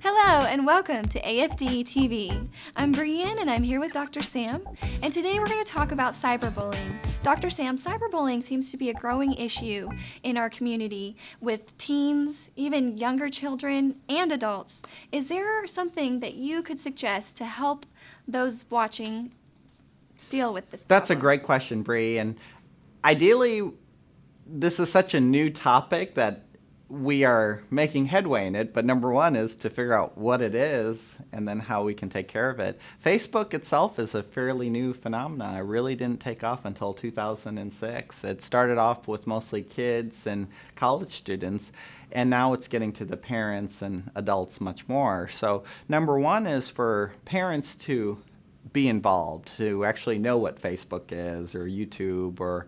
Hello and welcome to AFD TV. I'm Brienne and I'm here with Dr. Sam, and today we're going to talk about cyberbullying. Dr. Sam, cyberbullying seems to be a growing issue in our community with teens, even younger children and adults. Is there something that you could suggest to help those watching deal with this problem? That's a great question, Bree, and ideally this is such a new topic that we are making headway in it, but number one is to figure out what it is and then how we can take care of it. Facebook itself is a fairly new phenomenon. It really didn't take off until 2006. It started off with mostly kids and college students, and now it's getting to the parents and adults much more. So number one is for parents to be involved, to actually know what Facebook is or YouTube, or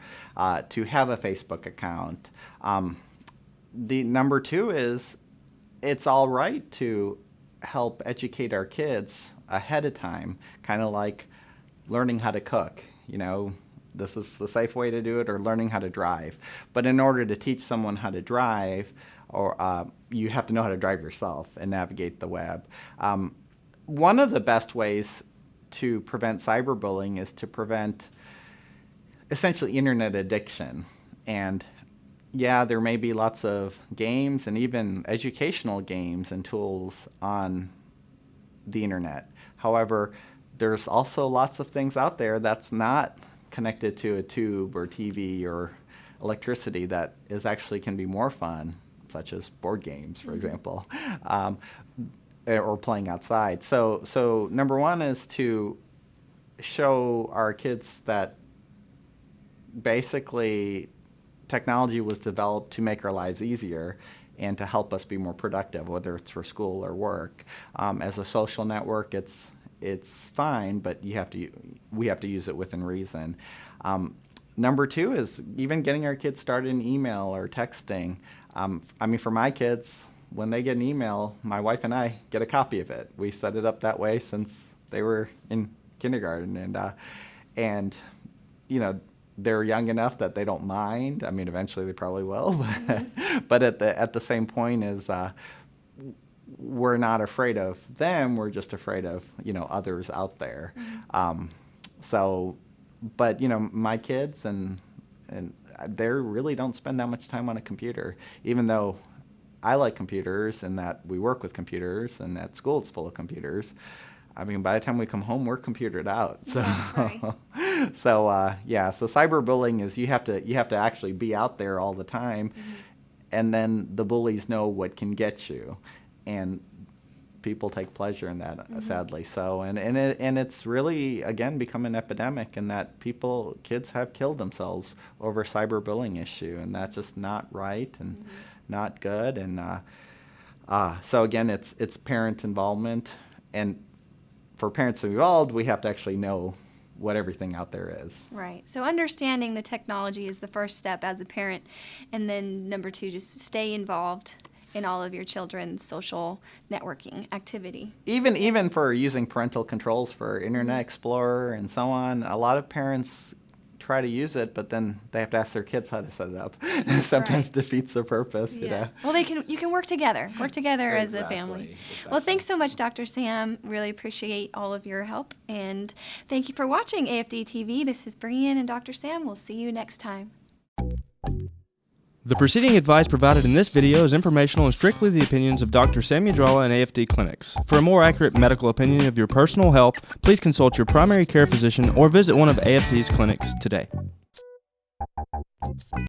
to have a Facebook account. The number two is it's all right to help educate our kids ahead of time, kind of like learning how to cook. You know, this is the safe way to do it, or learning how to drive. But in order to teach someone how to drive, or you have to know how to drive yourself and navigate the web. One of the best ways to prevent cyberbullying is to prevent essentially internet addiction. And yeah, there may be lots of games and even educational games and tools on the internet. However, there's also lots of things out there that's not connected to a tube or TV or electricity that is actually can be more fun, such as board games, for example, or playing outside. So number one is to show our kids that basically technology was developed to make our lives easier and to help us be more productive, whether it's for school or work. As a social network, it's fine, but we have to use it within reason. Number two is even getting our kids started in email or texting. For my kids, when they get an email, my wife and I get a copy of it. We set it up that way since they were in kindergarten, and you know, they're young enough that they don't mind. I mean, eventually they probably will, but at the same point is we're not afraid of them. We're just afraid of, you know, others out there. But you know, my kids and they really don't spend that much time on a computer, even though I like computers and that we work with computers and at school it's full of computers. I mean, by the time we come home, we're computered out. So, right. So cyberbullying is you have to actually be out there all the time, and then the bullies know what can get you, and people take pleasure in that, sadly. So, and it's really again become an epidemic, in that kids have killed themselves over a cyberbullying issue, and that's just not right and not good. And so again, it's parent involvement, and for parents involved, we have to actually know what everything out there is. Right. So understanding the technology is the first step as a parent. And then number two, just stay involved in all of your children's social networking activity. Even for using parental controls for Internet Explorer and so on, a lot of parents try to use it, but then they have to ask their kids how to set it up. Sometimes defeats the purpose, you know. Well, you can work together as a family. Exactly. Well, thanks so much, Dr. Sam. Really appreciate all of your help, and thank you for watching AFD TV. This is Brienne and Dr. Sam. We'll see you next time. The preceding advice provided in this video is informational and strictly the opinions of Dr. Sam Yadrala and AFD Clinics. For a more accurate medical opinion of your personal health, please consult your primary care physician or visit one of AFD's clinics today.